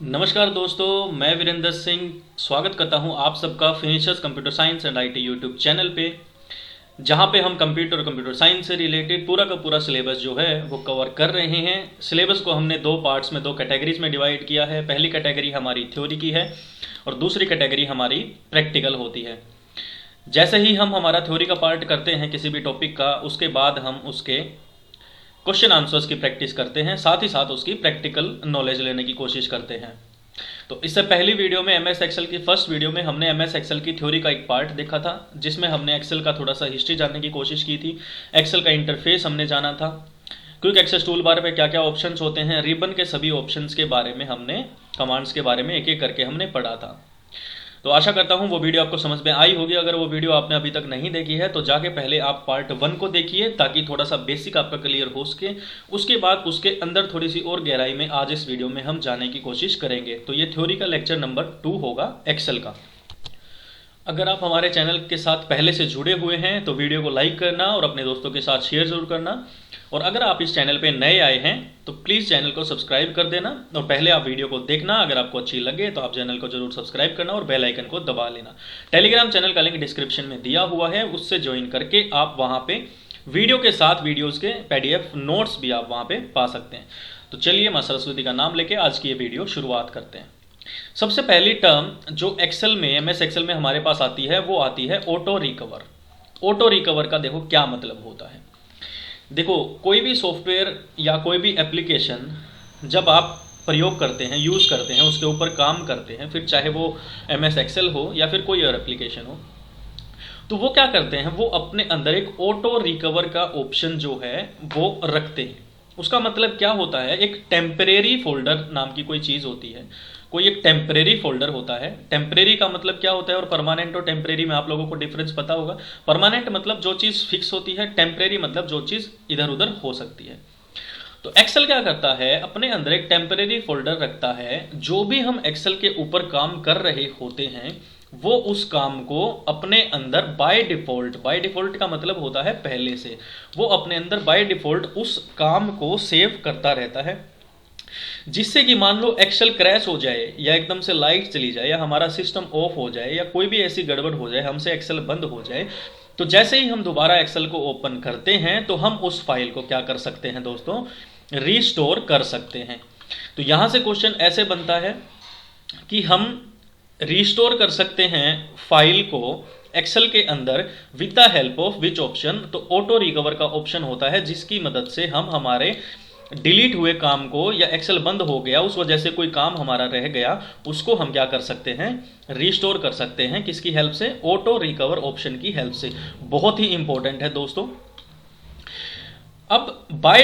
नमस्कार दोस्तों, मैं वीरेंद्र सिंह स्वागत करता हूं आप सबका finishers computer science and IT YouTube channel पे, जहां पे हम कंप्यूटर और कंप्यूटर साइंस से रिलेटेड पूरा का पूरा सिलेबस जो है वो कवर कर रहे हैं। सिलेबस को हमने दो पार्ट्स में, दो कैटेगरीज में डिवाइड किया है। पहली कैटेगरी हमारी थ्योरी की है और दूसरी कैटेगरी हमारी प्रैक्टिकल होती है। जैसे ही हम हमारा थ्योरी का पार्ट करते हैं किसी भी टॉपिक का, उसके बाद हम उसके क्वेश्चन आंसर्स की प्रैक्टिस करते हैं, साथ ही साथ उसकी प्रैक्टिकल नॉलेज लेने की कोशिश करते हैं। तो इससे पहली वीडियो में एमएस एक्सेल की फर्स्ट वीडियो में हमने एमएस एक्सेल की थ्योरी का एक पार्ट देखा था, जिसमें हमने एक्सेल का थोड़ा सा हिस्ट्री जानने की कोशिश की थी। एक्सेल का इंटरफेस हमने जाना था, क्विक एक्सेस टूल बार पे क्या क्या ऑप्शंस होते हैं, रिबन के सभी ऑप्शंस के बारे में हमने, कमांड्स के बारे में एक एक करके हमने पढ़ा था। तो आशा करता हूँ वो वीडियो आपको समझ में आई होगी। अगर वो वीडियो आपने अभी तक नहीं देखी है तो जाके पहले आप पार्ट 1 को देखिए, ताकि थोड़ा सा बेसिक आपका क्लियर हो सके। उसके बाद उसके अंदर थोड़ी सी और गहराई में आज इस वीडियो में हम जाने की कोशिश करेंगे। तो ये थ्योरी का लेक्चर नंबर 2 होगा एक्सेल का। अगर आप हमारे चैनल के साथ पहले से जुड़े हुए हैं तो वीडियो को लाइक करना और अपने दोस्तों के साथ शेयर जरूर करना। और अगर आप इस चैनल पे नए आए हैं तो प्लीज़ चैनल को सब्सक्राइब कर देना और पहले आप वीडियो को देखना। अगर आपको अच्छी लगे तो आप चैनल को जरूर सब्सक्राइब करना और बेल आइकन को दबा लेना। टेलीग्राम चैनल का लिंक डिस्क्रिप्शन में दिया हुआ है, उससे ज्वाइन करके आप वहाँ पे वीडियो के साथ वीडियोज़ के PDF नोट्स भी आप वहाँ पे पा सकते हैं। तो चलिए माँ सरस्वती का नाम लेके आज की ये वीडियो शुरुआत करते हैं। सबसे पहली टर्म जो एक्सेल में, MS एक्सेल में हमारे पास आती है, वो आती है ऑटो रिकवर। ऑटो रिकवर का देखो क्या मतलब होता है। देखो, कोई भी सॉफ्टवेयर या कोई भी एप्लीकेशन जब आप प्रयोग करते हैं, यूज़ करते हैं, उसके ऊपर काम करते हैं, फिर चाहे वो MS एक्सेल हो या फिर कोई और एप्लीकेशन हो, तो वो क्या करते हैं, वो अपने अंदर एक ऑटो रिकवर का ऑप्शन जो है वो रखते हैं। उसका मतलब क्या होता है, एक टेम्परेरी फोल्डर नाम की कोई चीज़ होती है, कोई एक टेम्परेरी फोल्डर होता है। टेम्परेरी का मतलब क्या होता है और परमानेंट और टेम्परेरी में आप लोगों को डिफरेंस पता होगा। परमानेंट मतलब जो चीज़ फिक्स होती है, टेम्परेरी मतलब जो चीज़ इधर उधर हो सकती है। तो एक्सेल क्या करता है, अपने अंदर एक टेम्परेरी फोल्डर रखता है। जो भी हम एक्सेल के ऊपर काम कर रहे होते हैं वो उस काम को अपने अंदर बाय डिफॉल्ट का मतलब होता है पहले से, वो अपने अंदर बाय डिफॉल्ट उस काम को सेव करता रहता है। जिससे कि मान लो एक्सेल क्रैश हो जाए या एकदम से लाइट चली जाए या हमारा सिस्टम ऑफ हो जाए या कोई भी ऐसी गड़बड़ हो जाए, हमसे एक्सेल बंद हो जाए, तो जैसे ही हम दोबारा एक्सेल को ओपन करते हैं तो हम उस फाइल को क्या कर सकते हैं दोस्तों, रीस्टोर कर सकते हैं। तो यहां से क्वेश्चन ऐसे बनता है कि हम रीस्टोर कर सकते हैं फाइल को एक्सेल के अंदर with the help of which option. तो ऑटो रिकवर का ऑप्शन होता है जिसकी मदद से हम हमारे डिलीट हुए काम को, या एक्सेल बंद हो गया उस वजह से कोई काम हमारा रह गया, उसको हम क्या कर सकते हैं, रीस्टोर कर सकते हैं। किसकी हेल्प से, ऑटो रिकवर ऑप्शन की हेल्प से। बहुत ही इंपॉर्टेंट है दोस्तों। अब बाय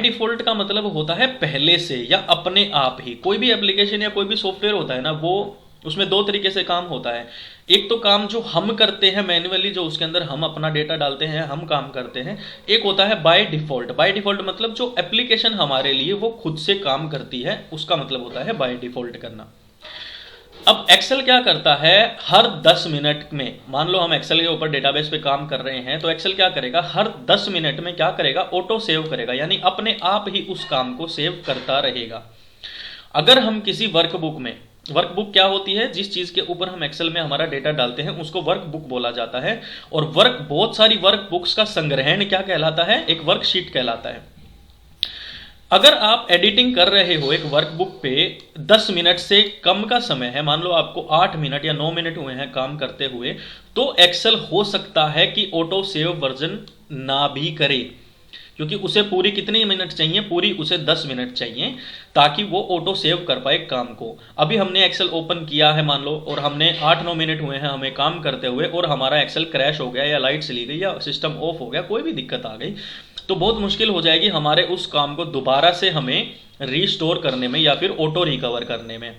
डिफॉल्ट का मतलब होता है पहले से या अपने आप ही। कोई भी एप्लीकेशन या कोई भी सॉफ्टवेयर होता है ना, वो उसमें दो तरीके से काम होता है। एक तो काम जो हम करते हैं मैन्युअली, जो उसके अंदर हम अपना डेटा डालते हैं, हम काम करते हैं। एक होता है बाय डिफॉल्ट मतलब जो एप्लीकेशन हमारे लिए वो खुद से काम करती है, उसका मतलब होता है बाय डिफॉल्ट करना। अब एक्सेल क्या करता है, हर 10 मिनट में, मान लो हम एक्सेल के ऊपर डेटाबेस पे काम कर रहे हैं, तो एक्सेल क्या करेगा, हर 10 मिनट में क्या करेगा, ऑटो सेव करेगा, यानी अपने आप ही उस काम को सेव करता रहेगा। अगर हम किसी वर्कबुक में, वर्कबुक क्या होती है, जिस चीज के ऊपर हम एक्सेल में हमारा डेटा डालते हैं उसको वर्कबुक बोला जाता है। और बहुत सारी वर्कबुक्स का संग्रहण क्या कहलाता है, एक वर्कशीट कहलाता है। अगर आप एडिटिंग कर रहे हो एक वर्कबुक पे, 10 मिनट से कम का समय है, मान लो आपको 8 मिनट या 9 मिनट हुए हैं काम करते हुए, तो एक्सेल हो सकता है कि ऑटो सेव वर्जन ना भी करे, क्योंकि उसे पूरी कितनी मिनट चाहिए, पूरी उसे 10 मिनट चाहिए, ताकि वो ऑटो सेव कर पाए काम को। अभी हमने एक्सेल ओपन किया है मान लो, और हमने 8-9 मिनट हुए हैं हमें काम करते हुए, और हमारा एक्सेल क्रैश हो गया या लाइट चली गई या सिस्टम ऑफ हो गया, कोई भी दिक्कत आ गई, तो बहुत मुश्किल हो जाएगी हमारे उस काम को दोबारा से हमें रीस्टोर करने में या फिर ऑटो रिकवर करने में।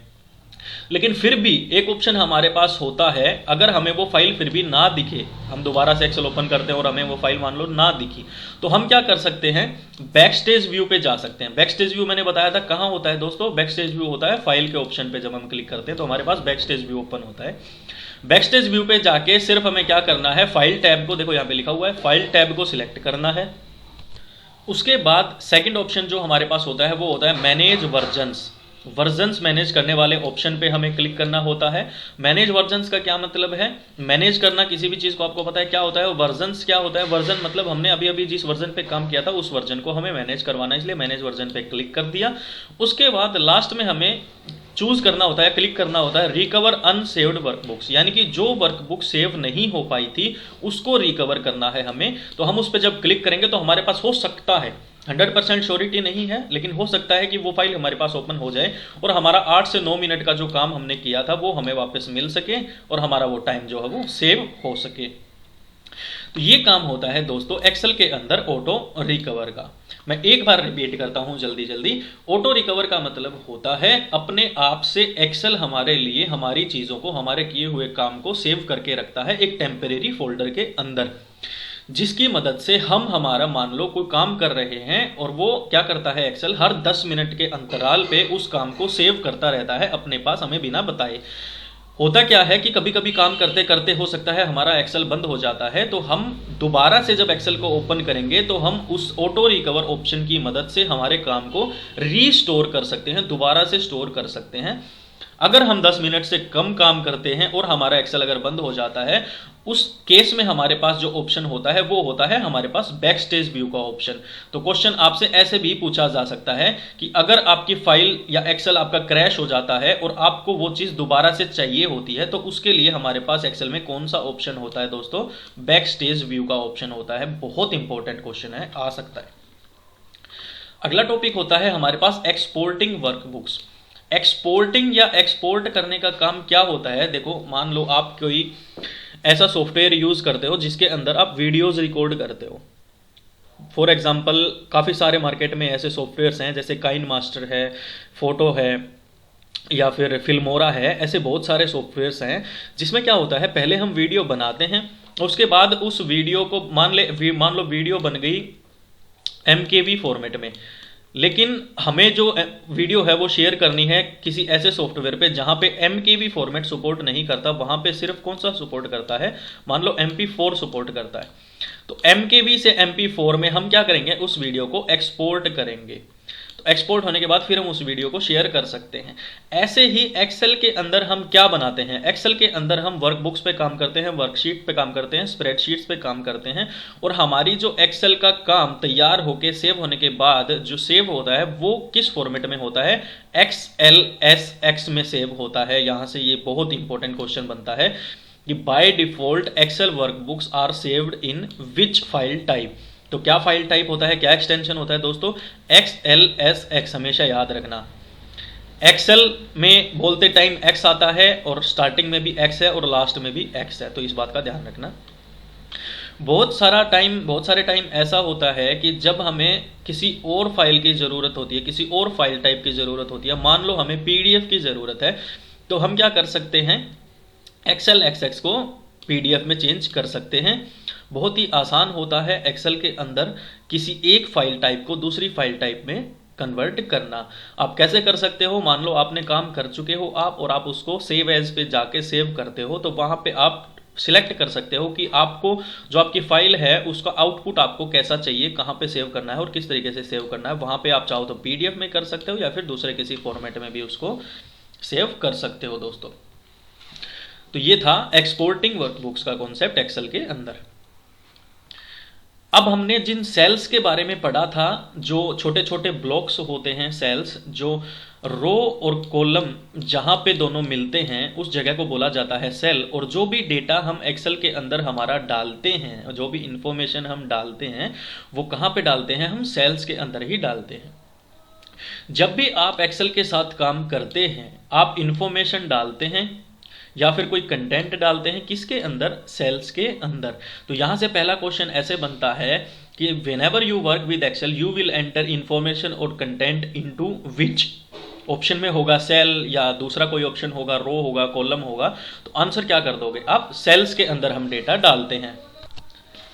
लेकिन फिर भी एक ऑप्शन हमारे पास होता है, अगर हमें वो फाइल फिर भी ना दिखे, हम दोबारा से एक्सेल ओपन करते हैं और हमें वो फाइल मान लो ना दिखी, तो हम क्या कर सकते हैं, बैकस्टेज व्यू पे जा सकते हैं। बैकस्टेज व्यू मैंने बताया था कहाँ होता है दोस्तों, बैकस्टेज व्यू होता है फाइल के ऑप्शन पे, जब हम क्लिक करते हैं तो हमारे पास बैकस्टेज व्यू ओपन होता है। बैकस्टेज व्यू पे जाके सिर्फ हमें क्या करना है, फाइल टैब को, देखो यहाँ पे लिखा हुआ है, फाइल टैब को सिलेक्ट करना है। उसके बाद सेकंड ऑप्शन जो हमारे पास होता है वो होता है मैनेज वर्जन्स। वर्जन्स मैनेज करने वाले ऑप्शन पे हमें क्लिक करना होता है। मैनेज वर्जन्स का क्या मतलब है? मैनेज करना किसी भी चीज़ को, आपको पता है क्या होता है? वर्जन्स क्या होता है? वर्जन मतलब हमने अभी अभी जिस वर्जन पे काम किया था उस वर्जन को हमें मैनेज करवाना है, इसलिए मैनेज वर्जन पे क्लिक कर दिया। उसके बाद लास्ट में हमें चूज करना होता है, क्लिक करना होता है रिकवर अनसेव्ड वर्कबुक्स, यानी कि जो वर्कबुक सेव नहीं हो पाई थी उसको रिकवर करना है हमें। तो हम उस पर जब क्लिक करेंगे तो हमारे पास हो सकता है, 100% श्योरिटी नहीं है, लेकिन हो सकता है कि वो फाइल हमारे पास ओपन हो जाए और हमारा 8 से 9 मिनट का जो काम हमने किया था वो हमें वापस मिल सके और हमारा वो टाइम जो है वो सेव हो सके। तो ये काम होता है दोस्तों एक्सेल के अंदर ऑटो रिकवर का। मैं एक बार रिपीट करता हूं जल्दी जल्दी। ऑटो रिकवर का मतलब होता है अपने आप से एक्सेल हमारे लिए हमारी चीजों को, हमारे किए हुए काम को सेव करके रखता है एक टेम्परेरी फोल्डर के अंदर, जिसकी मदद से हम हमारा मान लो कोई काम कर रहे हैं और वो क्या करता है एक्सेल हर 10 मिनट के अंतराल पे उस काम को सेव करता रहता है अपने पास हमें बिना बताए। होता क्या है कि कभी कभी काम करते करते हो सकता है हमारा एक्सेल बंद हो जाता है, तो हम दोबारा से जब एक्सेल को ओपन करेंगे तो हम उस ऑटो रिकवर ऑप्शन की मदद से हमारे काम को रीस्टोर कर सकते हैं, दोबारा से स्टोर कर सकते हैं। अगर हम 10 मिनट से कम काम करते हैं और हमारा एक्सेल अगर बंद हो जाता है, उस केस में हमारे पास जो ऑप्शन होता है वो होता है हमारे पास बैक स्टेज व्यू का ऑप्शन। तो क्वेश्चन आपसे ऐसे भी पूछा जा सकता है कि अगर आपकी फाइल या एक्सेल आपका क्रैश हो जाता है और आपको वो चीज दोबारा से चाहिए होती है, तो उसके लिए हमारे पास एक्सेल में कौन सा ऑप्शन होता है दोस्तों? बैक स्टेज व्यू का ऑप्शन होता है। बहुत इंपॉर्टेंट क्वेश्चन है, आ सकता है। अगला टॉपिक होता है हमारे पास एक्सपोर्टिंग वर्कबुक्स। एक्सपोर्टिंग या एक्सपोर्ट करने का काम क्या होता है? देखो, मान लो आप कोई ऐसा सॉफ्टवेयर यूज करते हो जिसके अंदर आप वीडियोस रिकॉर्ड करते हो। फॉर एग्जांपल काफ़ी सारे मार्केट में ऐसे सॉफ्टवेयर्स हैं जैसे काइन मास्टर है, फोटो है या फिर फिल्मोरा है। ऐसे बहुत सारे सॉफ्टवेयर्स हैं जिसमें क्या होता है, पहले हम वीडियो बनाते हैं, उसके बाद उस वीडियो को मान लो वीडियो बन गई MKV फॉर्मेट में, लेकिन हमें जो वीडियो है वो शेयर करनी है किसी ऐसे सॉफ्टवेयर पे जहां पे MKV फॉर्मेट सपोर्ट नहीं करता, वहां पे सिर्फ कौन सा सपोर्ट करता है? मान लो MP4 सपोर्ट करता है। तो MKV से MP4 में हम क्या करेंगे? उस वीडियो को एक्सपोर्ट करेंगे। तो एक्सपोर्ट होने के बाद फिर हम उस वीडियो को शेयर कर सकते हैं। ऐसे ही एक्सेल के अंदर हम क्या बनाते हैं? एक्सेल के अंदर हम वर्कबुक्स पे काम करते हैं, वर्कशीट पे काम करते हैं, स्प्रेडशीट्स पे काम करते हैं, और हमारी जो एक्सेल का काम तैयार होके सेव होने के बाद जो सेव होता है वो किस फॉर्मेट में होता है? XLSX में सेव होता है। यहां से ये बहुत इंपॉर्टेंट क्वेश्चन बनता है कि by default excel workbooks are saved in which file type. तो क्या फाइल टाइप होता है, क्या एक्सटेंशन होता है दोस्तों? XLSX। हमेशा याद रखना, एक्सेल में बोलते टाइम X आता है और स्टार्टिंग में भी X है और लास्ट में भी X है, तो इस बात का ध्यान रखना। बहुत सारे टाइम ऐसा होता है कि जब हमें किसी और फाइल की ज़रूरत होती है, किसी और फाइल टाइप की ज़रूरत होती है, मान लो हमें PDF की ज़रूरत है, तो हम क्या कर सकते हैं? XLSX को PDF में चेंज कर सकते हैं। बहुत ही आसान होता है एक्सेल के अंदर किसी एक फाइल टाइप को दूसरी फाइल टाइप में कन्वर्ट करना। आप कैसे कर सकते हो? मान लो आपने काम कर चुके हो आप, और आप उसको सेव एज पे जाके सेव करते हो, तो वहां पे आप सिलेक्ट कर सकते हो कि आपको जो आपकी फाइल है उसका आउटपुट आपको कैसा चाहिए, कहाँ पे सेव करना है और किस तरीके से सेव करना है। वहां पे आप चाहो तो PDF में कर सकते हो या फिर दूसरे किसी फॉर्मेट में भी उसको सेव कर सकते हो दोस्तों। तो ये था एक्सपोर्टिंग वर्कबुक्स का कॉन्सेप्ट एक्सेल के अंदर। अब हमने जिन सेल्स के बारे में पढ़ा था, जो छोटे छोटे ब्लॉक्स होते हैं, सेल्स, जो रो और कॉलम जहां पे दोनों मिलते हैं उस जगह को बोला जाता है सेल। और जो भी डेटा हम एक्सेल के अंदर हमारा डालते हैं, जो भी इंफॉर्मेशन हम डालते हैं, वो कहां पे डालते हैं? हम सेल्स के अंदर ही डालते हैं। जब भी आप एक्सेल के साथ काम करते हैं, आप इंफॉर्मेशन डालते हैं या फिर कोई कंटेंट डालते हैं, किसके अंदर? सेल्स के अंदर। तो यहां से पहला क्वेश्चन ऐसे बनता है कि whenever you work with excel you will enter information और कंटेंट इनटू विच। ऑप्शन में होगा सेल या दूसरा कोई ऑप्शन होगा रो होगा, कॉलम होगा, तो आंसर क्या कर दोगे आप? सेल्स के अंदर हम डेटा डालते हैं।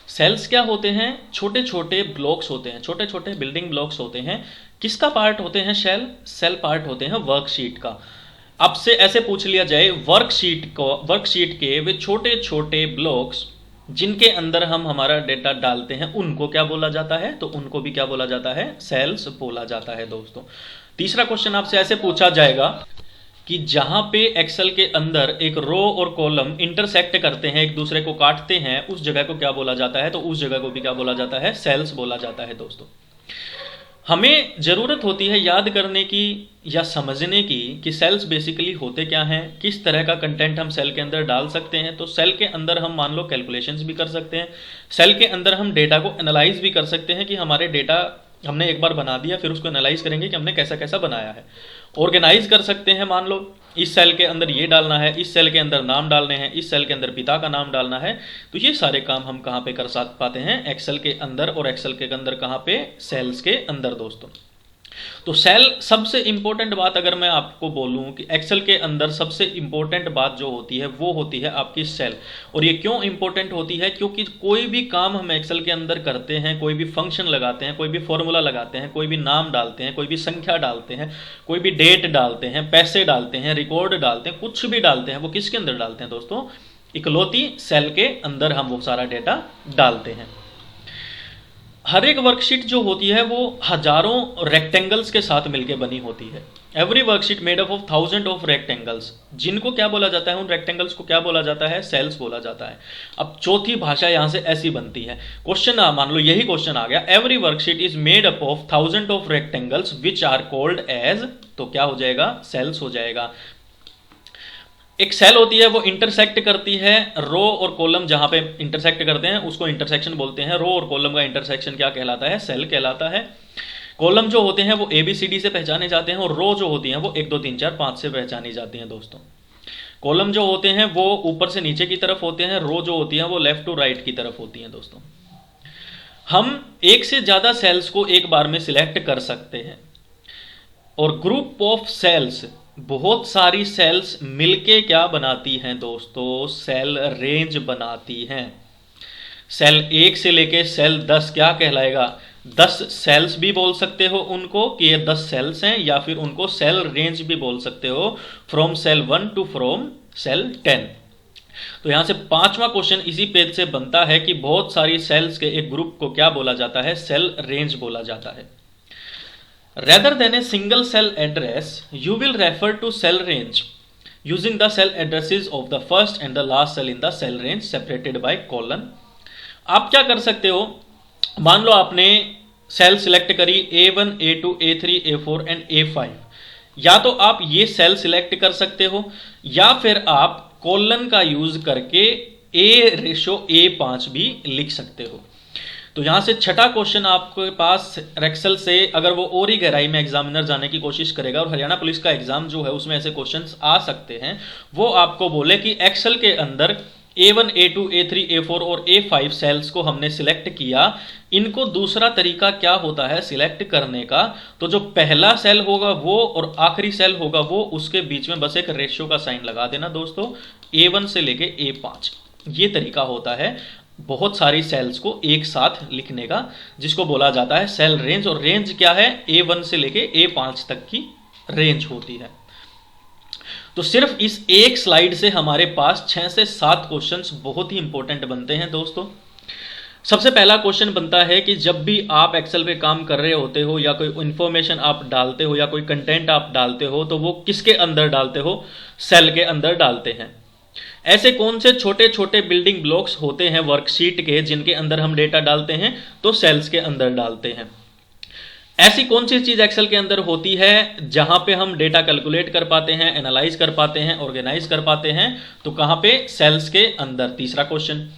सेल्स क्या होते हैं? छोटे छोटे ब्लॉक्स होते हैं, छोटे छोटे बिल्डिंग ब्लॉक्स होते हैं। किसका पार्ट होते हैं? सेल पार्ट होते हैं वर्कशीट का। आपसे ऐसे पूछ लिया जाए वर्कशीट के वे छोटे छोटे ब्लॉक्स जिनके अंदर हम हमारा डेटा डालते हैं, उनको क्या बोला जाता है? तो उनको भी क्या बोला जाता है? सेल्स बोला जाता है दोस्तों। तीसरा क्वेश्चन आपसे ऐसे पूछा जाएगा कि जहां पे एक्सेल के अंदर एक रो और कॉलम इंटरसेक्ट करते हैं, एक दूसरे को काटते हैं, उस जगह को क्या बोला जाता है? तो उस जगह को भी क्या बोला जाता है? सेल्स बोला जाता है दोस्तों। हमें जरूरत होती है याद करने की या समझने की कि सेल्स बेसिकली होते क्या हैं, किस तरह का कंटेंट हम सेल के अंदर डाल सकते हैं। तो सेल के अंदर हम मान लो कैलकुलेशंस भी कर सकते हैं, सेल के अंदर हम डेटा को एनालाइज भी कर सकते हैं कि हमारे डेटा हमने एक बार बना दिया, फिर उसको एनालाइज करेंगे कि हमने कैसा कैसा बनाया है। ऑर्गेनाइज कर सकते हैं, मान लो इस सेल के अंदर ये डालना है, इस सेल के अंदर नाम डालने हैं, इस सेल के अंदर पिता का नाम डालना है। तो ये सारे काम हम कहाँ पे कर पाते हैं? एक्सेल के अंदर। और एक्सेल के अंदर कहाँ पे? सेल्स के अंदर दोस्तों। तो सेल सबसे इंपॉर्टेंट बात अगर मैं आपको बोलूं कि एक्सेल के अंदर सबसे इंपॉर्टेंट बात जो होती है वो होती है आपकी सेल। और ये क्यों इंपॉर्टेंट होती है? क्योंकि कोई भी काम हम एक्सेल के अंदर करते हैं, कोई भी फंक्शन लगाते हैं, कोई भी फॉर्मूला लगाते हैं, कोई भी नाम डालते हैं, कोई भी संख्या डालते हैं, कोई भी डेट डालते हैं, पैसे डालते हैं, रिकॉर्ड डालते हैं, कुछ भी डालते हैं, वो किसके अंदर डालते हैं दोस्तों? इकलौती सेल के अंदर हम वो सारा डेटा डालते हैं। हर एक वर्कशीट जो होती है वो हजारों रेक्टेंगल्स के साथ मिलकर बनी होती है। Every worksheet made up of thousand of rectangles, जिनको क्या बोला जाता है? उन रेक्टेंगल्स को क्या बोला जाता है? सेल्स बोला जाता है। अब चौथी भाषा यहां से ऐसी बनती है, क्वेश्चन मान लो यही क्वेश्चन आ गया, every worksheet is made up of thousand of rectangles which are called edge, तो क्या हो जाएगा? सेल्स हो जाएगा। एक सेल होती है वो इंटरसेक्ट करती है रो और कॉलम, जहां पे इंटरसेक्ट करते हैं उसको इंटरसेक्शन बोलते हैं। रो और कॉलम का इंटरसेक्शन क्या कहलाता है? सेल कहलाता है। कॉलम जो होते हैं वो ABCD से पहचाने जाते हैं, और रो जो होती हैं वो 1 2 3 4 5 से पहचानी जाती हैं दोस्तों। कॉलम जो होते हैं वो ऊपर से नीचे की तरफ होते हैं, रो जो होती हैं वो लेफ्ट टू राइट की तरफ होती हैं दोस्तों। हम एक से ज्यादा सेल्स को एक बार में सिलेक्ट कर सकते हैं, और ग्रुप ऑफ सेल्स, बहुत सारी सेल्स मिलके क्या बनाती हैं दोस्तों? सेल रेंज बनाती हैं। सेल 1 से लेके सेल 10 क्या कहलाएगा? 10 सेल्स भी बोल सकते हो उनको कि ये 10 सेल्स हैं, या फिर उनको सेल रेंज भी बोल सकते हो, from cell 1 to from cell 10। तो यहां से पांचवा क्वेश्चन इसी पेज से बनता है कि बहुत सारी सेल्स के एक ग्रुप को क्या बोला जाता है? सेल रेंज बोला जाता है। Rather than a single cell address, you will refer to cell range using the cell addresses of the first and the last cell in the cell range separated by colon। आप क्या कर सकते हो? मान लो आपने सेल सिलेक्ट करी A1, A2, A3, A4 and A5। या तो आप ये सेल सिलेक्ट कर सकते हो, या फिर आप कॉलन का यूज करके A/A5 भी लिख सकते हो। तो यहां से छठा क्वेश्चन आपके पास एक्सेल से, अगर वो और ही गहराई में एग्जामिनर जाने की कोशिश करेगा, और हरियाणा पुलिस का एग्जाम जो है उसमें ऐसे क्वेश्चंस आ सकते हैं, वो आपको बोले कि एक्सेल के अंदर A1, A2, A3, A4 और A5 सेल्स को हमने सिलेक्ट किया, इनको दूसरा तरीका क्या होता है सिलेक्ट करने का? तो जो पहला सेल होगा वो और आखिरी सेल होगा वो, उसके बीच में बस एक रेशियो का साइन लगा देना दोस्तों, A1 से लेके A5। ये तरीका होता है बहुत सारी सेल्स को एक साथ लिखने का, जिसको बोला जाता है सेल रेंज। और रेंज क्या है? A1 से लेके A5 तक की रेंज होती है। तो सिर्फ इस एक स्लाइड से हमारे पास 6 से 7 क्वेश्चंस बहुत ही इंपॉर्टेंट बनते हैं दोस्तों। सबसे पहला क्वेश्चन बनता है कि जब भी आप एक्सेल पे काम कर रहे होते हो, या कोई इंफॉर्मेशन आप डालते हो, या कोई कंटेंट आप डालते हो, तो वो किसके अंदर डालते हो? सेल के अंदर डालते हैं। ऐसे कौन से छोटे छोटे बिल्डिंग ब्लॉक्स होते हैं वर्कशीट के जिनके अंदर हम डेटा डालते हैं? तो सेल्स के अंदर डालते हैं। ऐसी कौन सी चीज एक्सेल के अंदर होती है जहां पे हम डेटा कैलकुलेट कर पाते हैं, एनालाइज कर पाते हैं, ऑर्गेनाइज कर पाते हैं? तो कहां पे? सेल्स के अंदर। तीसरा क्वेश्चन।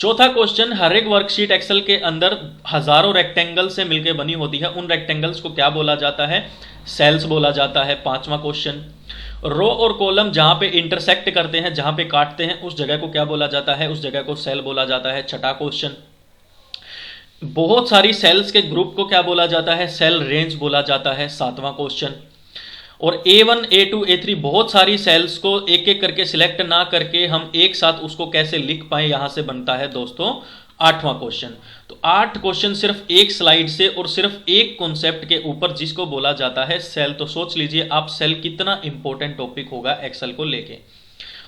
चौथा क्वेश्चन, हर एक वर्कशीट एक्सेल के अंदर हजारों रेक्टेंगल से मिलकर बनी होती है, उन रेक्टेंगल्स को क्या बोला जाता है? सेल्स बोला जाता है। पांचवा क्वेश्चन, रो और कॉलम जहां पे इंटरसेक्ट करते हैं, जहां पे काटते हैं, उस जगह को क्या बोला जाता है? उस जगह को सेल बोला जाता है। छठा क्वेश्चन, बहुत सारी सेल्स के ग्रुप को क्या बोला जाता है? सेल रेंज बोला जाता है। सातवां क्वेश्चन, और A1, A2, A3 बहुत सारी सेल्स को एक एक करके सिलेक्ट ना करके हम एक साथ उसको कैसे लिख पाए, यहां से बनता है दोस्तों आठवां क्वेश्चन। तो 8 क्वेश्चन सिर्फ एक स्लाइड से और सिर्फ एक कॉन्सेप्ट के ऊपर, जिसको बोला जाता है सेल। तो सोच लीजिए आप सेल कितना इंपॉर्टेंट टॉपिक होगा एक्सेल को लेके।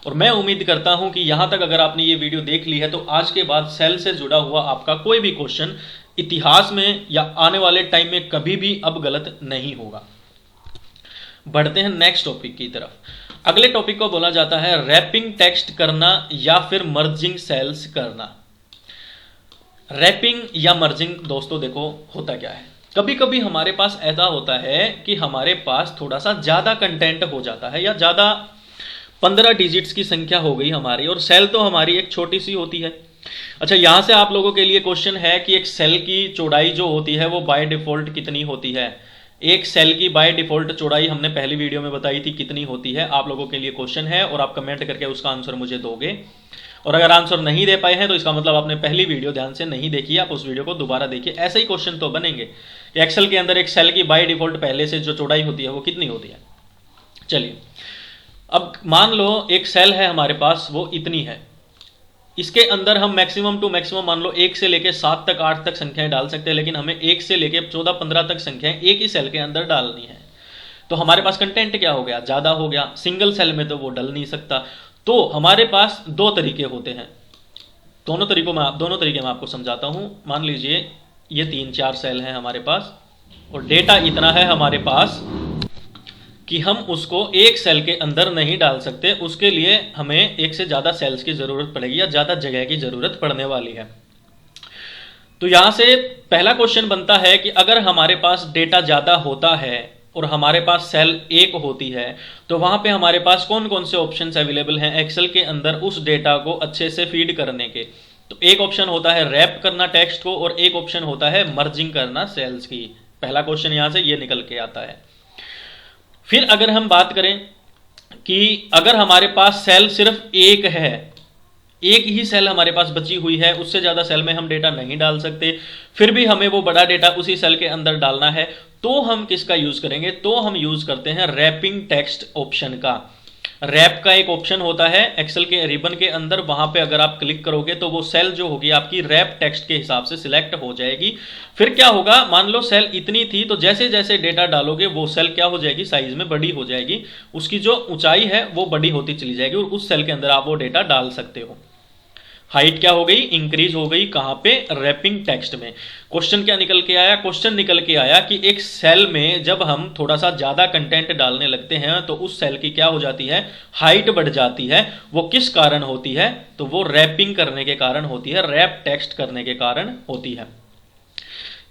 और मैं उम्मीद करता हूं कि यहां तक अगर आपने ये वीडियो देख ली है तो आज के बाद सेल से जुड़ा हुआ आपका कोई भी क्वेश्चन इतिहास में या आने वाले टाइम में कभी भी अब गलत नहीं होगा। बढ़ते हैं नेक्स्ट टॉपिक की तरफ। अगले टॉपिक को बोला जाता है रैपिंग टेक्स्ट करना या फिर मर्जिंग सेल्स करना। रैपिंग या मर्जिंग दोस्तों देखो होता क्या है, कभी कभी हमारे पास ऐसा होता है कि हमारे पास थोड़ा सा ज्यादा कंटेंट हो जाता है, या ज्यादा 15 डिजिट्स की संख्या हो गई हमारी, और सेल तो हमारी एक छोटी सी होती है। अच्छा, यहां से आप लोगों के लिए क्वेश्चन है कि एक सेल की चौड़ाई जो होती है वो बाय डिफॉल्ट कितनी होती है। एक सेल की बाय डिफॉल्ट चौड़ाई हमने पहली वीडियो में बताई थी कितनी होती है। आप लोगों के लिए क्वेश्चन है और आप कमेंट करके उसका आंसर मुझे दोगे, और अगर आंसर नहीं दे पाए हैं तो इसका मतलब आपने पहली वीडियो ध्यान से नहीं देखी, आप उस वीडियो को दोबारा देखिए। ऐसे ही क्वेश्चन तो बनेंगे कि एक्सेल के अंदर एक सेल की बाय डिफॉल्ट पहले से जो चौड़ाई होती है वो कितनी होती है। चलिए, अब मान लो एक सेल है हमारे पास, वो इतनी है, इसके अंदर हम मैक्सिमम टू मैक्सिमम मान लो 1 से लेके 7 तक 8 तक संख्याएं डाल सकते हैं, लेकिन हमें 1 से लेके 14-15 तक संख्याएं एक ही सेल के अंदर डालनी है। तो हमारे पास कंटेंट क्या हो गया, ज्यादा हो गया। सिंगल सेल में तो वो डल नहीं सकता। तो हमारे पास दो तरीके होते हैं, दोनों तरीके मैं आपको समझाता हूं। मान लीजिए ये 3-4 सेल हैं हमारे पास, और डेटा इतना है हमारे पास कि हम उसको एक सेल के अंदर नहीं डाल सकते। उसके लिए हमें एक से ज्यादा सेल्स की जरूरत पड़ेगी, या ज्यादा जगह की जरूरत पड़ने वाली है। तो यहां से पहला क्वेश्चन बनता है कि अगर हमारे पास डेटा ज्यादा होता है और हमारे पास सेल एक होती है, तो वहां पे हमारे पास कौन कौन से ऑप्शंस अवेलेबल हैं एक्सेल के अंदर उस डेटा को अच्छे से फीड करने के। तो एक ऑप्शन होता है रैप करना टेक्स्ट को, और एक ऑप्शन होता है मर्जिंग करना सेल्स की। पहला क्वेश्चन यहां से ये निकल के आता है। फिर अगर हम बात करें कि अगर हमारे पास सेल सिर्फ एक है, एक ही सेल हमारे पास बची हुई है, उससे ज्यादा सेल में हम डेटा नहीं डाल सकते, फिर भी हमें वो बड़ा डेटा उसी सेल के अंदर डालना है, तो हम किसका यूज करेंगे, तो हम यूज करते हैं रैपिंग टेक्स्ट ऑप्शन का। रैप का एक ऑप्शन होता है एक्सेल के रिबन के अंदर, वहां पे अगर आप क्लिक करोगे तो वो सेल जो होगी आपकी रैप टेक्स्ट के हिसाब से सिलेक्ट हो जाएगी। फिर क्या होगा, मान लो सेल इतनी थी, तो जैसे जैसे डेटा डालोगे वो सेल क्या हो जाएगी, साइज में बड़ी हो जाएगी, उसकी जो ऊंचाई है वो बड़ी होती चली जाएगी, और उस सेल के अंदर आप वो डेटा डाल सकते हो। हाइट क्या हो गई, इंक्रीज हो गई, कहां पे, रैपिंग टेक्स्ट में। क्वेश्चन क्या निकल के आया, क्वेश्चन निकल के आया कि एक सेल में जब हम थोड़ा सा ज्यादा कंटेंट डालने लगते हैं तो उस सेल की क्या हो जाती है, हाइट बढ़ जाती है। वो किस कारण होती है, तो वो रैपिंग करने के कारण होती है, रैप टेक्स्ट करने के कारण होती है।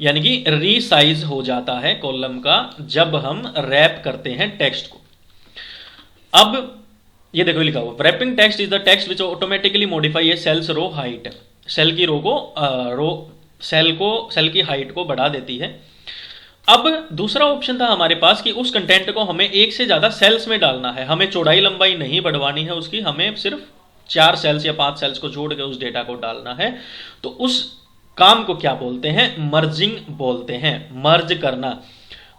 यानी कि रीसाइज हो जाता है कॉलम का जब हम रैप करते हैं टेक्स्ट को। अब ये देखो लिखा हुआ, wrapping text is the text which automatically modify a cell's row height. Cell की सेल की हाइट को बढ़ा देती है। अब दूसरा ऑप्शन था हमारे पास कि उस कंटेंट को हमें एक से ज्यादा सेल्स में डालना है, हमें चौड़ाई लंबाई नहीं बढ़वानी है उसकी, हमें सिर्फ 4 सेल्स या 5 सेल्स को जोड़ के उस डेटा को डालना है। तो उस काम को क्या बोलते हैं, मर्जिंग बोलते हैं, मर्ज करना।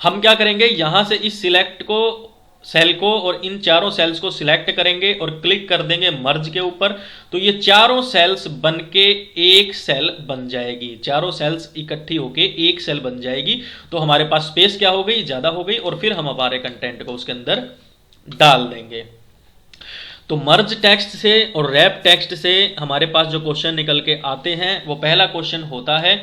हम क्या करेंगे, यहां से इस सिलेक्ट को, सेल को और इन चारों सेल्स को सिलेक्ट करेंगे और क्लिक कर देंगे मर्ज के ऊपर, तो ये चारों सेल्स बन के एक सेल बन जाएगी। चारों सेल्स इकट्ठी होके एक सेल बन जाएगी। तो हमारे पास स्पेस क्या हो गई, ज्यादा हो गई, और फिर हम हमारे कंटेंट को उसके अंदर डाल देंगे। तो मर्ज टेक्स्ट से और रैप टेक्स्ट से हमारे पास जो क्वेश्चन निकल के आते हैं, वो पहला क्वेश्चन होता है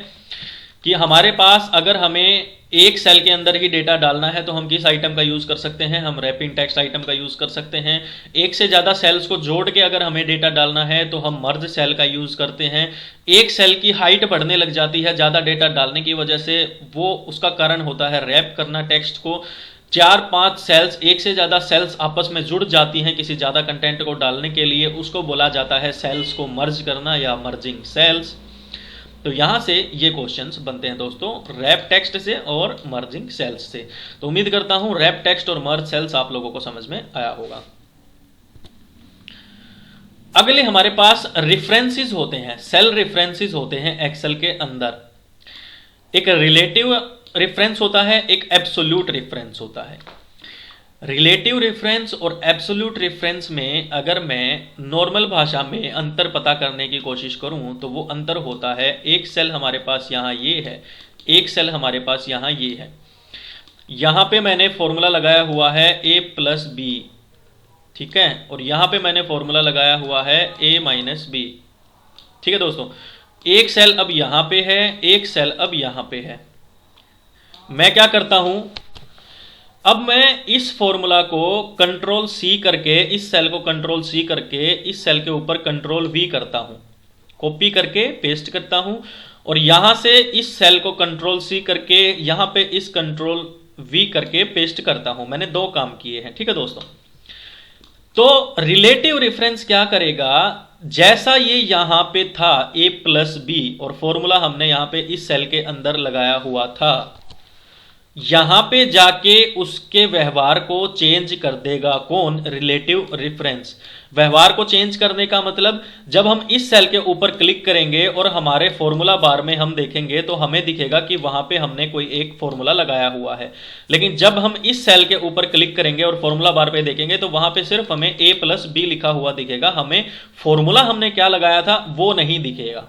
कि हमारे पास अगर हमें एक सेल के अंदर ही डेटा डालना है तो हम किस आइटम का यूज कर सकते हैं, हम रैपिंग टेक्स्ट आइटम का यूज कर सकते हैं। एक से ज्यादा सेल्स को जोड़ के अगर हमें डेटा डालना है तो हम मर्ज सेल का यूज करते हैं। एक सेल की हाइट बढ़ने लग जाती है ज्यादा डेटा डालने की वजह से, वो उसका कारण होता है रैप करना टेक्स्ट को। 4-5 सेल्स, एक से ज्यादा सेल्स आपस में जुड़ जाती हैं किसी ज्यादा कंटेंट को डालने के लिए, उसको बोला जाता है सेल्स को मर्ज करना या मर्जिंग सेल्स। तो यहां से ये क्वेश्चंस बनते हैं दोस्तों, रैप टेक्स्ट से और मर्जिंग सेल्स से। तो उम्मीद करता हूं रैप टेक्स्ट और मर्ज सेल्स आप लोगों को समझ में आया होगा। अगले हमारे पास रेफरेंसेस होते हैं, सेल रेफरेंसेस होते हैं एक्सेल के अंदर। एक रिलेटिव रेफरेंस होता है, एक एब्सोल्यूट रेफरेंस होता है। रिलेटिव रेफरेंस और एब्सोल्यूट रेफरेंस में अगर मैं नॉर्मल भाषा में अंतर पता करने की कोशिश करूं तो वो अंतर होता है, एक सेल हमारे पास यहां ये है, एक सेल हमारे पास यहां ये है। यहां पे मैंने फॉर्मूला लगाया हुआ है a+b, ठीक है, और यहां पे मैंने फॉर्मूला लगाया हुआ है a-b, ठीक है दोस्तों। एक सेल अब यहां पे है, एक सेल अब यहां पे है। मैं क्या करता हूं, अब मैं इस फॉर्मूला को कंट्रोल सी करके, इस सेल को कंट्रोल सी करके इस सेल के ऊपर कंट्रोल वी करता हूं, कॉपी करके पेस्ट करता हूं, और यहां से इस सेल को कंट्रोल सी करके यहां पे इस कंट्रोल वी करके पेस्ट करता हूं। मैंने दो काम किए हैं, ठीक है दोस्तों। तो रिलेटिव रेफरेंस क्या करेगा, जैसा ये यहां पे था a प्लस बी, और फॉर्मूला हमने यहां पे इस सेल के अंदर लगाया हुआ था, यहां पे जाके उसके व्यवहार को चेंज कर देगा। कौन? Relative reference. व्यवहार को चेंज करने का मतलब, जब हम इस सेल के ऊपर क्लिक करेंगे और हमारे फॉर्मूला बार में हम देखेंगे तो हमें दिखेगा कि वहां पे हमने कोई एक फॉर्मूला लगाया हुआ है, लेकिन जब हम इस सेल के ऊपर क्लिक करेंगे और फॉर्मूला बार पे देखेंगे तो वहां पे सिर्फ हमें a प्लस बी लिखा हुआ दिखेगा, हमें फॉर्मूला हमने क्या लगाया था वो नहीं दिखेगा।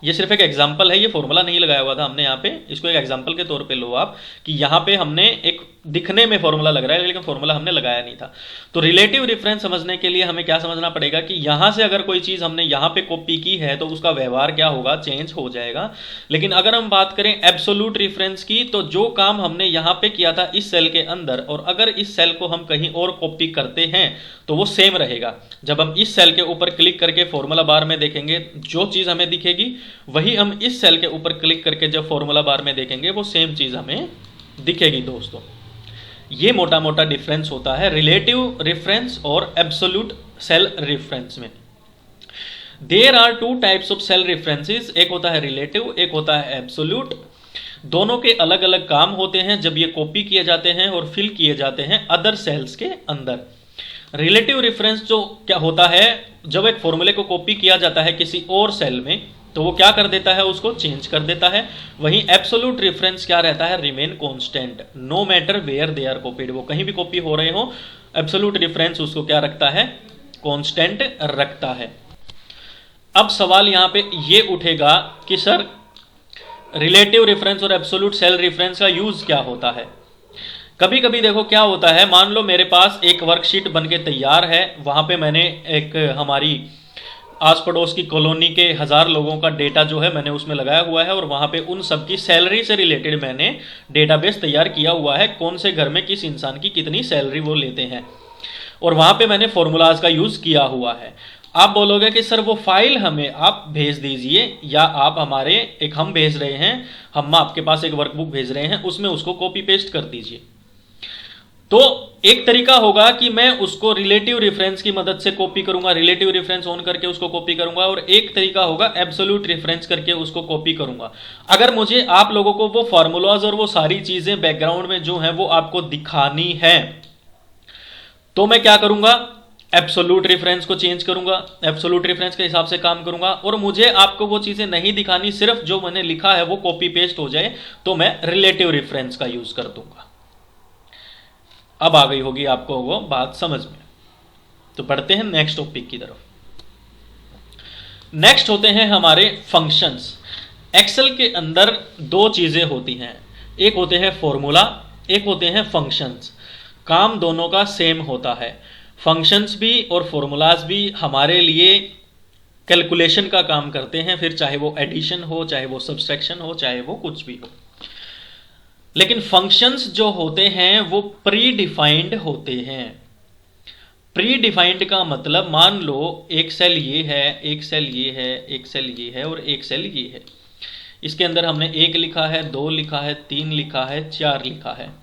ये सिर्फ एक एग्जांपल है, ये फॉर्मूला नहीं लगाया हुआ था हमने यहाँ पे, इसको एक एग्जांपल के तौर पे लो आप, कि यहाँ पे हमने एक दिखने में फॉर्मूला लग रहा है लेकिन फॉर्मूला हमने लगाया नहीं था। तो रिलेटिव रेफरेंस समझने के लिए हमें क्या समझना पड़ेगा कि यहां से अगर कोई चीज हमने यहाँ पे कॉपी की है तो उसका व्यवहार क्या होगा, चेंज हो जाएगा। लेकिन अगर हम बात करें एब्सोल्यूट रेफरेंस की, तो जो काम हमने यहाँ पे किया था इस सेल के अंदर, और अगर इस सेल को हम कहीं और कॉपी करते हैं तो वो सेम रहेगा। जब हम इस सेल के ऊपर क्लिक करके फॉर्मूला बार में देखेंगे, जो चीज हमें दिखेगी वही हम इस सेल के ऊपर क्लिक करके जब फॉर्मूला बार में देखेंगे वो सेम चीज हमें दिखेगी दोस्तों। ये मोटा मोटा डिफरेंस होता है रिलेटिव रेफरेंस और एब्सोल्यूट सेल रेफरेंस में। There are two types of cell references, एक होता है रिलेटिव, एक होता है एब्सोल्यूट। दोनों के अलग अलग काम होते हैं जब ये कॉपी किए जाते हैं और फिल किए जाते हैं अदर सेल्स के अंदर। रिलेटिव रेफरेंस जो क्या होता है, जब एक फॉर्मूले को कॉपी किया जाता है किसी और सेल में तो वो क्या कर देता है, उसको चेंज कर देता है। वहीं एब्सोल्यूट रेफरेंस क्या रहता है, remain constant no matter where they are copied. वो कहीं भी कॉपी हो रहे हो, एब्सोल्यूट रेफरेंस उसको क्या रखता है, कांस्टेंट रखता है। अब सवाल यहां पे ये उठेगा कि सर रिलेटिव रेफरेंस और एब्सोल्यूट सेल रेफरेंस का यूज क्या होता है। कभी कभी देखो क्या होता है, मान लो मेरे पास एक वर्कशीट बनके तैयार है, वहां पे मैंने एक हमारी आस पड़ोस की कॉलोनी के 1000 लोगों का डेटा जो है मैंने उसमें लगाया हुआ है, और वहां पे उन सबकी सैलरी से रिलेटेड मैंने डेटाबेस तैयार किया हुआ है, कौन से घर में किस इंसान की कितनी सैलरी वो लेते हैं, और वहां पे मैंने फॉर्मूलाज का यूज किया हुआ है। आप बोलोगे कि सर वो फाइल हमें आप भेज दीजिए, या आप हमारे एक हम भेज रहे हैं, हम आपके पास एक वर्कबुक भेज रहे हैं, उसमें उसको कॉपी पेस्ट कर दीजिए। तो एक तरीका होगा कि मैं उसको रिलेटिव रेफरेंस की मदद से कॉपी करूंगा, रिलेटिव रेफरेंस ऑन करके उसको कॉपी करूंगा, और एक तरीका होगा एब्सोल्यूट रेफरेंस करके उसको कॉपी करूंगा। अगर मुझे आप लोगों को वो फार्मूलाज और वो सारी चीजें बैकग्राउंड में जो है वो आपको दिखानी है, तो मैं क्या करूंगा, एब्सोल्यूट रेफरेंस को चेंज करूंगा, एब्सोल्यूट रेफरेंस के हिसाब से काम करूंगा, और मुझे आपको वो चीजें नहीं दिखानी, सिर्फ जो मैंने लिखा है वो कॉपी पेस्ट हो जाए, तो मैं रिलेटिव रेफरेंस का यूज कर दूंगा। अब आ गई होगी आपको वो बात समझ में। तो बढ़ते हैं नेक्स्ट टॉपिक की तरफ। नेक्स्ट होते हैं हमारे फंक्शंस। एक्सेल के अंदर दो चीजें होती हैं, एक होते हैं फॉर्मूला, एक होते हैं फंक्शंस। काम दोनों का सेम होता है, फंक्शंस भी और फॉर्मूलाज भी हमारे लिए कैलकुलेशन का काम करते हैं, फिर चाहे वो एडिशन हो, चाहे वो सब्सट्रैक्शन हो, चाहे वो कुछ भी हो। लेकिन फंक्शंस जो होते हैं वो प्री डिफाइंड होते हैं। प्री डिफाइंड का मतलब, मान लो एक सेल ये है, एक सेल ये है, एक सेल ये है और एक सेल ये है। इसके अंदर हमने 1 लिखा है, 2 लिखा है, 3 लिखा है, 4 लिखा है।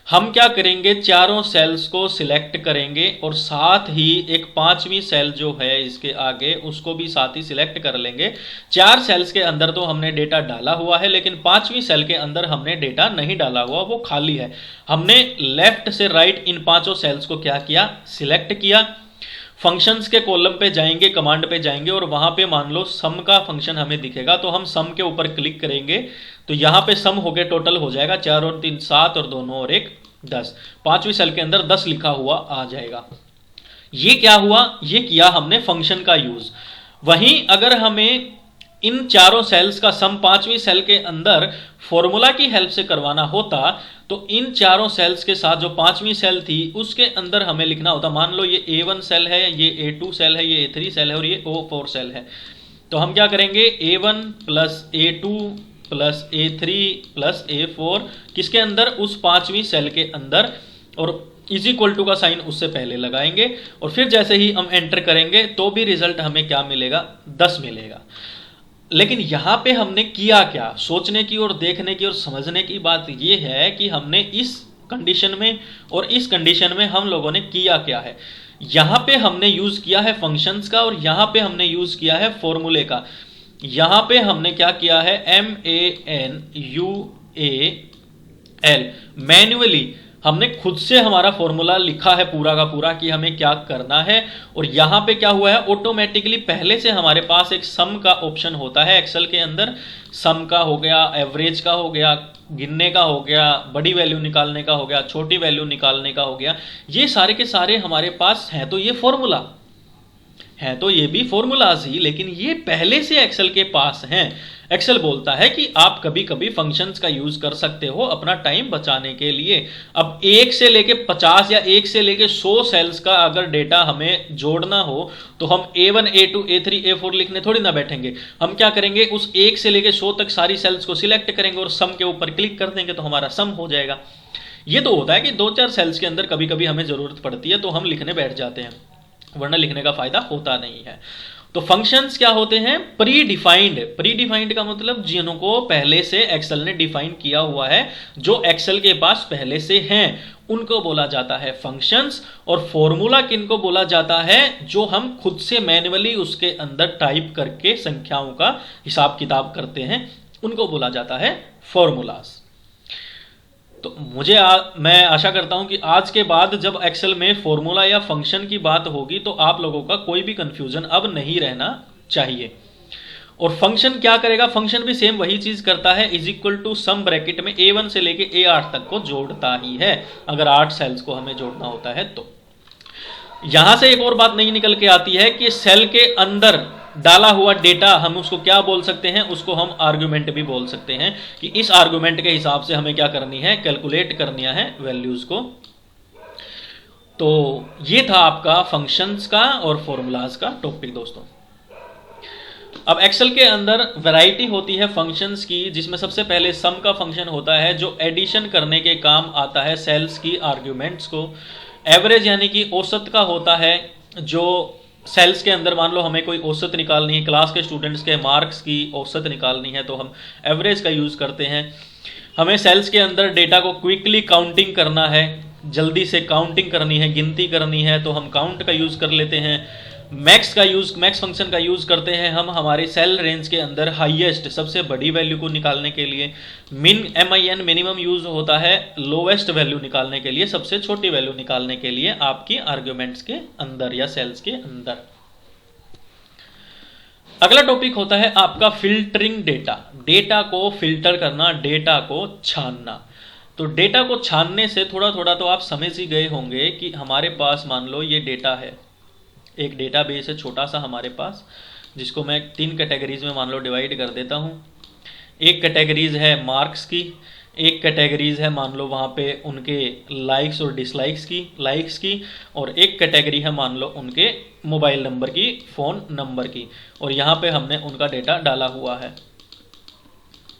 हम क्या करेंगे, चारों सेल्स को सिलेक्ट करेंगे और साथ ही एक 5वीं सेल जो है इसके आगे उसको भी साथ ही सिलेक्ट कर लेंगे। 4 सेल्स के अंदर तो हमने डेटा डाला हुआ है, लेकिन 5वीं सेल के अंदर हमने डेटा नहीं डाला हुआ, वो खाली है। हमने लेफ्ट से राइट इन 5 सेल्स को क्या किया, सिलेक्ट किया। फंक्शंस के कॉलम पे जाएंगे, कमांड पे जाएंगे, और वहां पे मान लो सम का फंक्शन हमें दिखेगा, तो हम सम के ऊपर क्लिक करेंगे तो यहां पे सम होके टोटल हो जाएगा 4 और 3 7 और 2 और 1 10। 5वीं सेल के अंदर 10 लिखा हुआ आ जाएगा। ये क्या हुआ, ये किया हमने फंक्शन का यूज। वहीं अगर हमें इन चारों सेल्स का सम 5वीं सेल के अंदर फॉर्मूला की हेल्प से करवाना होता, तो इन चारों सेल्स के साथ जो 5वीं सेल थी उसके अंदर हमें लिखना होता, मान लो ये A1 सेल है, ये A2 सेल है, ये A3 सेल है और ये O4 सेल है। तो हम क्या करेंगे, A1 plus A2 plus A3 plus A4 किसके अंदर, उस 5वीं सेल के अंदर और इज इक्वल टू का साइन उससे पहले लगाएंगे और फिर जैसे ही हम एंटर करेंगे तो भी रिजल्ट हमें क्या मिलेगा, 10 मिलेगा। लेकिन यहां पे हमने किया क्या, सोचने की और देखने की और समझने की बात यह है कि हमने इस कंडीशन में और इस कंडीशन में हम लोगों ने किया क्या है। यहां पे हमने यूज किया है फंक्शंस का और यहां पे हमने यूज किया है फॉर्मूले का। यहां पे हमने क्या किया है, MANUAL, मैन्युअली हमने खुद से हमारा फॉर्मूला लिखा है पूरा का पूरा कि हमें क्या करना है। और यहां पे क्या हुआ है, ऑटोमेटिकली पहले से हमारे पास एक सम का ऑप्शन होता है एक्सेल के अंदर। सम का हो गया, एवरेज का हो गया, गिनने का हो गया, बड़ी वैल्यू निकालने का हो गया, छोटी वैल्यू निकालने का हो गया। ये सारे के सारे हमारे पास हैं, तो ये फॉर्मूला है, तो ये भी फॉर्मूलाज ही, लेकिन ये पहले से एक्सेल के पास हैं। एक्सेल बोलता है कि आप कभी कभी फंक्शंस का यूज कर सकते हो अपना टाइम बचाने के लिए। अब 1 से लेके 50 या 1 से लेके 100 सेल्स का अगर डेटा हमें जोड़ना हो तो हम A1 A2 A3 A4 लिखने थोड़ी ना बैठेंगे। हम क्या करेंगे, उस 1 से लेके 100 तक सारी सेल्स को सिलेक्ट करेंगे और सम के ऊपर क्लिक कर देंगे तो हमारा सम हो जाएगा। ये तो होता है कि 2-4 सेल्स के अंदर कभी कभी हमें जरूरत पड़ती है तो हम लिखने बैठ जाते हैं, वरना लिखने का फायदा होता नहीं है। तो फंक्शंस क्या होते हैं, प्री डिफाइंड। प्री डिफाइंड का मतलब जिनको पहले से एक्सेल ने डिफाइन किया हुआ है, जो एक्सेल के पास पहले से हैं, उनको बोला जाता है फंक्शंस। और फॉर्मूला किनको बोला जाता है, जो हम खुद से मैन्युअली उसके अंदर टाइप करके संख्याओं का हिसाब किताब करते हैं, उनको बोला जाता है फॉर्मूलाज। तो मैं आशा करता हूं कि आज के बाद जब एक्सेल में फॉर्मूला या फंक्शन की बात होगी तो आप लोगों का कोई भी कंफ्यूजन अब नहीं रहना चाहिए। और फंक्शन क्या करेगा, फंक्शन भी सेम वही चीज करता है, is equal to sum bracket में A1 से लेके A8 तक को जोड़ता ही है, अगर 8 सेल्स को हमें जोड़ना होता है तो। यहां से एक और बात नहीं निकल के आती है कि सेल के अंदर डाला हुआ डेटा हम उसको क्या बोल सकते हैं, उसको हम आर्गुमेंट भी बोल सकते हैं कि इस आर्गुमेंट के हिसाब से हमें क्या करनी है, कैलकुलेट करनी है वैल्यूज को। तो ये था आपका फंक्शंस का और फॉर्मूलाज का टॉपिक दोस्तों। अब एक्सेल के अंदर वैरायटी होती है फंक्शंस की, जिसमें सबसे पहले सम का फंक्शन होता है जो एडिशन करने के काम आता है सेल्स की आर्ग्यूमेंट्स को। एवरेज यानी कि औसत का होता है, जो सेल्स के अंदर मान लो हमें कोई औसत निकालनी है, क्लास के स्टूडेंट्स के मार्क्स की औसत निकालनी है तो हम एवरेज का यूज करते हैं। हमें सेल्स के अंदर डेटा को क्विकली काउंटिंग करना है, जल्दी से काउंटिंग करनी है, गिनती करनी है, तो हम काउंट का यूज कर लेते हैं। मैक्स फंक्शन का यूज करते हैं हम हमारी सेल रेंज के अंदर हाईएस्ट सबसे बड़ी वैल्यू को निकालने के लिए। MIN मिनिमम यूज होता है लोवेस्ट वैल्यू निकालने के लिए, सबसे छोटी वैल्यू निकालने के लिए आपकी आर्ग्यूमेंट्स के अंदर या सेल्स के अंदर। अगला टॉपिक होता है आपका फिल्टरिंग डेटा। डेटा को फिल्टर करना, डेटा को छानना। तो डेटा को छानने से थोड़ा थोड़ा तो आप समझ ही गए होंगे कि हमारे पास मान लो ये डेटा है, एक डेटाबेस है छोटा सा हमारे पास, जिसको मैं 3 कैटेगरीज में मान लो डिवाइड कर देता हूँ। एक कैटेगरीज है मार्क्स की, एक कैटेगरीज है मान लो वहाँ पे उनके लाइक्स और डिसलाइक्स की, लाइक्स की, और एक कैटेगरी है मान लो उनके मोबाइल नंबर की, फ़ोन नंबर की। और यहाँ पे हमने उनका डेटा डाला हुआ है,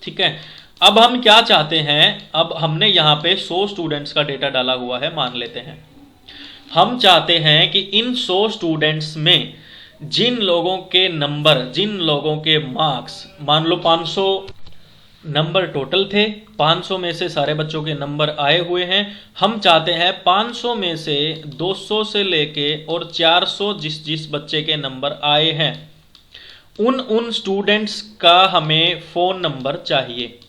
ठीक है। अब हम क्या चाहते हैं, अब हमने यहाँ पे 100 स्टूडेंट्स का डेटा डाला हुआ है मान लेते हैं। हम चाहते हैं कि इन 100 स्टूडेंट्स में जिन लोगों के नंबर, जिन लोगों के मार्क्स, मान लो 500 नंबर टोटल थे, 500 में से सारे बच्चों के नंबर आए हुए हैं। हम चाहते हैं 500 में से 200 से लेके और 400 जिस जिस बच्चे के नंबर आए हैं, उन स्टूडेंट्स का हमें फ़ोन नंबर चाहिए।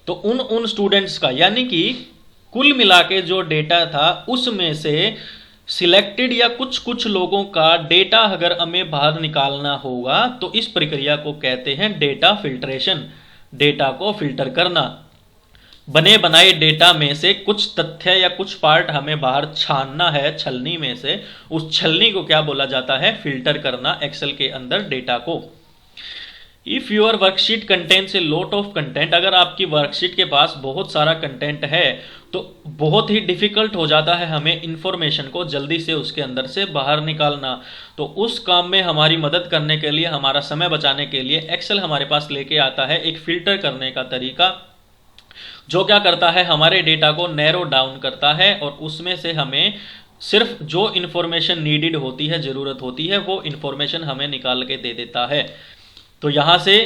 तो उन स्टूडेंट्स का, यानी कि कुल मिला के जो डेटा था उसमें से सिलेक्टेड या कुछ लोगों का डेटा अगर हमें बाहर निकालना होगा तो इस प्रक्रिया को कहते हैं डेटा फिल्ट्रेशन। डेटा को फिल्टर करना, बने बनाए डेटा में से कुछ तथ्य या कुछ पार्ट हमें बाहर छानना है छलनी में से, उस छलनी को क्या बोला जाता है, फिल्टर करना एक्सेल के अंदर डेटा को। If your worksheet contains a lot of content, अगर आपकी वर्कशीट के पास बहुत सारा कंटेंट है तो बहुत ही डिफिकल्ट हो जाता है हमें इंफॉर्मेशन को जल्दी से उसके अंदर से बाहर निकालना। तो उस काम में हमारी मदद करने के लिए, हमारा समय बचाने के लिए एक्सेल हमारे पास लेके आता है एक फिल्टर करने का तरीका, जो क्या करता है, हमारे डेटा को नैरो डाउन करता है और उसमें से हमें सिर्फ जो इन्फॉर्मेशन नीडेड होती है, ज़रूरत होती है, वो इन्फॉर्मेशन हमें निकाल के दे देता है। तो यहाँ से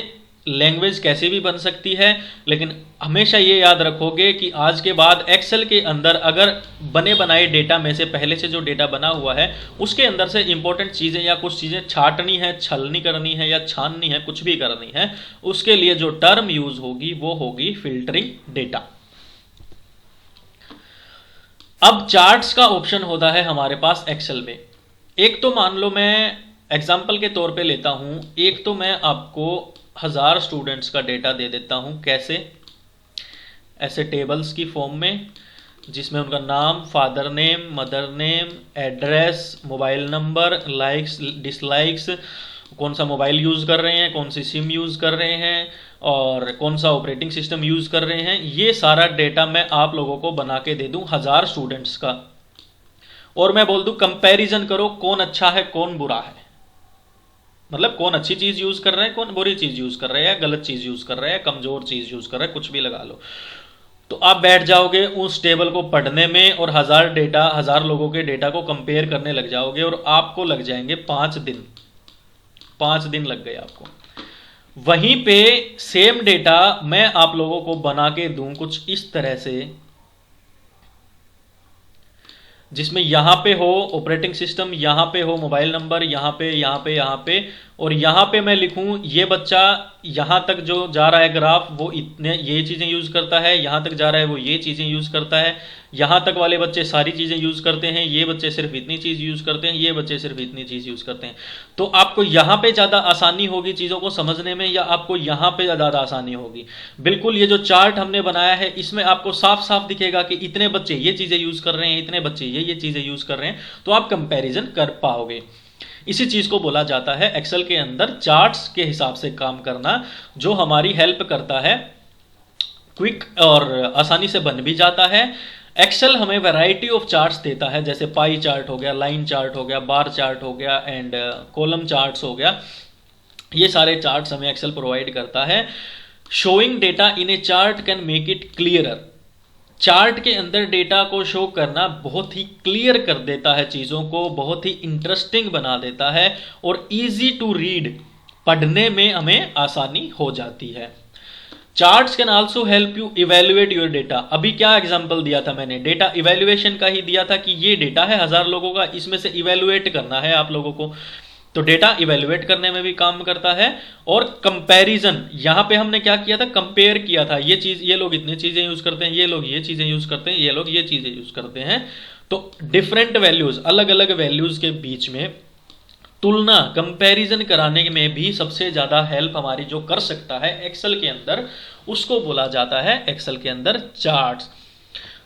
लैंग्वेज कैसे भी बन सकती है, लेकिन हमेशा ये याद रखोगे कि आज के बाद एक्सेल के अंदर अगर बने बनाए डेटा में से पहले से जो डेटा बना हुआ है उसके अंदर से इंपॉर्टेंट चीज़ें या कुछ चीज़ें छाटनी है, छलनी करनी है या छाननी है, कुछ भी करनी है, उसके लिए जो टर्म यूज होगी वो होगी फिल्टरिंग डेटा। अब चार्ट्स का ऑप्शन होता है हमारे पास एक्सेल में। एक तो मान लो मैं एग्जाम्पल के तौर पे लेता हूं, एक तो मैं आपको 1000 स्टूडेंट्स का डेटा दे देता हूं। कैसे? ऐसे टेबल्स की फॉर्म में, जिसमें उनका नाम, father name, mother name, address, mobile number, likes dislikes, कौन सा मोबाइल यूज़ कर रहे हैं, कौन सी सिम यूज़ कर रहे हैं और कौन सा ऑपरेटिंग सिस्टम यूज़ कर रहे हैं, ये सारा डेटा मैं आप लोगों को बना के दे दूं 1000 स्टूडेंट्स का। और मैं बोल दूं कंपैरिजन करो कौन अच्छा है कौन बुरा है, मतलब कौन अच्छी चीज़ यूज़ कर रहे हैं, कौन बुरी चीज़ यूज़ कर रहे हैं, गलत चीज़ यूज़ कर रहे हैं, कमज़ोर चीज़ यूज़ कर रहे हैं, कुछ भी लगा लो। तो आप बैठ जाओगे उस टेबल को पढ़ने में और 1000 लोगों के डेटा को कंपेयर करने लग जाओगे और आपको लग जाएंगे 5 दिन। 5 दिन लग गए आपको। वहीं पे सेम डेटा मैं आप लोगों को बना के दूं कुछ इस तरह से, जिसमें यहां पे हो ऑपरेटिंग सिस्टम, यहां पे हो मोबाइल नंबर, यहां पे यहां पे यहां पे, और यहां पे मैं लिखूं ये बच्चा यहां तक जो जा रहा है ग्राफ वो इतने ये चीजें यूज करता है, यहां तक जा रहा है वो ये चीजें यूज करता है, यहां तक वाले बच्चे सारी चीजें यूज करते हैं, ये बच्चे सिर्फ इतनी चीज यूज करते हैं, ये बच्चे सिर्फ इतनी चीज यूज करते हैं। तो आपको यहां पे ज्यादा आसानी होगी चीजों को समझने में या आपको यहां पे ज्यादा आसानी होगी? बिल्कुल, ये जो चार्ट हमने बनाया है इसमें आपको साफ साफ दिखेगा कि इतने बच्चे ये चीजें यूज कर रहे हैं, इतने बच्चे ये चीजें यूज कर रहे हैं, तो आप कंपैरिजन कर पाओगे। इसी चीज को बोला जाता है एक्सेल के अंदर चार्ट्स के हिसाब से काम करना, जो हमारी हेल्प करता है, क्विक और आसानी से बन भी जाता है। एक्सेल हमें वैरायटी ऑफ चार्ट्स देता है, जैसे पाई चार्ट हो गया, लाइन चार्ट हो गया, बार चार्ट हो गया एंड कॉलम चार्ट्स हो गया। ये सारे चार्ट्स हमें एक्सेल प्रोवाइड करता है। Showing data in A chart can make it clearer. Chart के अंदर डेटा को शो करना बहुत ही क्लियर कर देता है, चीज़ों को बहुत ही इंटरेस्टिंग बना देता है और इजी टू रीड, पढ़ने में हमें आसानी हो जाती है। Charts can also help you evaluate your data. अभी क्या एग्जांपल दिया था मैंने? डेटा इवेल्युएशन का ही दिया था कि ये डेटा है 1000 लोगों का, इसमें से इवेल्युएट करना है आप लोगों को। तो डेटा इवेल्युएट करने में भी काम करता है। और कंपैरिजन, यहां पे हमने क्या किया था? कंपेयर किया था, ये चीज, ये लोग इतनी चीजें यूज करते हैं, ये लोग ये चीजें यूज करते हैं, ये लोग ये चीजें यूज करते हैं। तो डिफरेंट वैल्यूज, अलग अलग वैल्यूज के बीच में तुलना, कंपैरिजन कराने में भी सबसे ज्यादा हेल्प हमारी जो कर सकता है एक्सेल के अंदर, उसको बोला जाता है एक्सेल के अंदर चार्ट्स।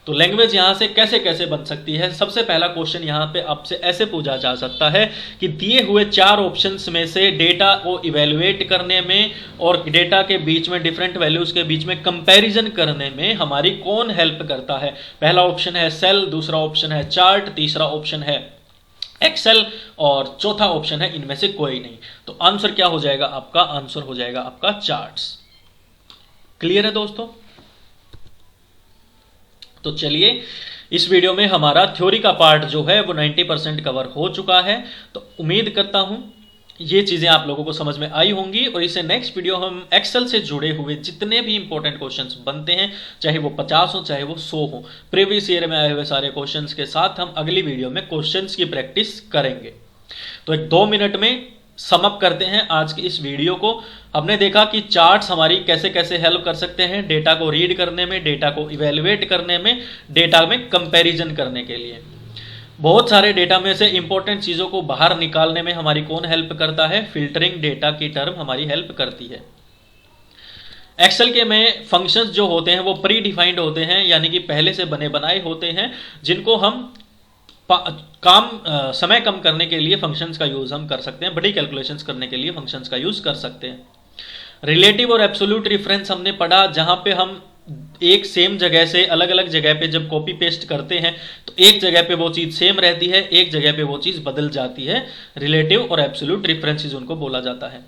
तो लैंग्वेज यहां से कैसे कैसे बन सकती है? सबसे पहला क्वेश्चन यहां पे आपसे ऐसे पूछा जा सकता है कि दिए हुए 4 ऑप्शंस में से डेटा को इवेल्युएट करने में और डेटा के बीच में, डिफरेंट वैल्यूज के बीच में कंपैरिजन करने में हमारी कौन हेल्प करता है? पहला ऑप्शन है सेल, दूसरा ऑप्शन है चार्ट, तीसरा ऑप्शन है एक्सेल और चौथा ऑप्शन है इनमें से कोई नहीं। तो आंसर क्या हो जाएगा आपका? आंसर हो जाएगा आपका चार्ट्स। क्लियर है दोस्तों? तो चलिए, इस वीडियो में हमारा थ्योरी का पार्ट जो है वो 90% कवर हो चुका है। तो उम्मीद करता हूं ये चीजें आप लोगों को समझ में आई होंगी और इससे नेक्स्ट वीडियो हम एक्सेल से जुड़े हुए जितने भी इंपॉर्टेंट क्वेश्चंस बनते हैं, चाहे वो 50 हो चाहे वो 100 हो, प्रीवियस ईयर में आए हुए सारे क्वेश्चंस के साथ हम अगली वीडियो में क्वेश्चंस की प्रैक्टिस करेंगे। तो एक 2 मिनट में समअप करते हैं आज की इस वीडियो को। हमने देखा कि चार्ट्स हमारी कैसे कैसे हेल्प कर सकते हैं डेटा को रीड करने में, डेटा को इवेल्युएट करने में, डेटा में कंपैरिजन करने के लिए। बहुत सारे डेटा में से इंपॉर्टेंट चीजों को बाहर निकालने में हमारी कौन हेल्प करता है? फिल्टरिंग डेटा की टर्म हमारी हेल्प करती है। एक्सेल के में फंक्शंस जो होते हैं वो प्री डिफाइंड होते हैं, यानी कि पहले से बने बनाए होते हैं, जिनको हम समय कम करने के लिए फंक्शंस का यूज हम कर सकते हैं, बड़ी कैलकुलेशंस करने के लिए फंक्शंस का यूज कर सकते हैं। रिलेटिव और एब्सोल्यूट रेफरेंस हमने पढ़ा, जहां पे हम एक सेम जगह से अलग अलग जगह पे जब कॉपी पेस्ट करते हैं तो एक जगह पे वो चीज सेम रहती है, एक जगह पे वो चीज बदल जाती है। रिलेटिव और एब्सोल्यूट रेफरेंसेस उनको बोला जाता है।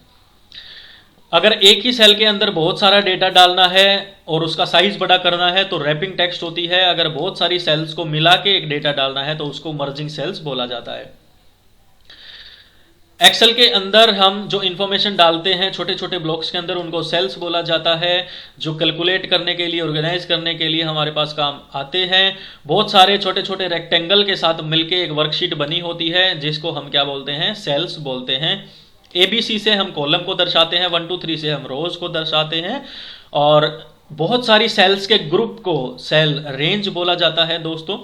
अगर एक ही सेल के अंदर बहुत सारा डेटा डालना है और उसका साइज बड़ा करना है तो रैपिंग टेक्स्ट होती है। अगर बहुत सारी सेल्स को मिला के एक डेटा डालना है तो उसको मर्जिंग सेल्स बोला जाता है। एक्सेल के अंदर हम जो इंफॉर्मेशन डालते हैं छोटे छोटे ब्लॉक्स के अंदर, उनको सेल्स बोला जाता है, जो कैलकुलेट करने के लिए, ऑर्गेनाइज करने के लिए हमारे पास काम आते हैं। बहुत सारे छोटे छोटे रेक्टेंगल के साथ मिलके एक वर्कशीट बनी होती है जिसको हम क्या बोलते हैं, सेल्स बोलते हैं। ABC से हम कॉलम को दर्शाते हैं, 1 2 3 से हम रोज को दर्शाते हैं, और बहुत सारी सेल्स के ग्रुप को सेल रेंज बोला जाता है दोस्तों।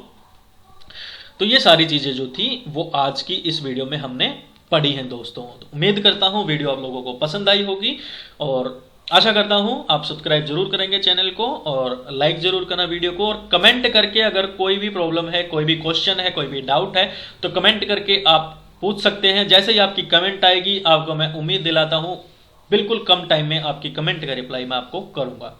तो ये सारी चीजें जो थी वो आज की इस वीडियो में हमने पढ़ी हैं दोस्तों। तो उम्मीद करता हूं वीडियो आप लोगों को पसंद आई होगी, और आशा करता हूं आप सब्सक्राइब जरूर करेंगे चैनल को, और लाइक जरूर करना वीडियो को, और कमेंट करके अगर कोई भी प्रॉब्लम है, कोई भी क्वेश्चन है, कोई भी डाउट है तो कमेंट करके आप पूछ सकते हैं। जैसे ही आपकी कमेंट आएगी आपको मैं उम्मीद दिलाता हूं बिल्कुल कम टाइम में आपकी कमेंट का रिप्लाई मैं आपको करूंगा।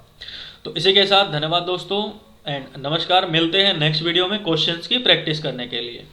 तो इसी के साथ धन्यवाद दोस्तों एंड नमस्कार। मिलते हैं नेक्स्ट वीडियो में क्वेश्चंस की प्रैक्टिस करने के लिए।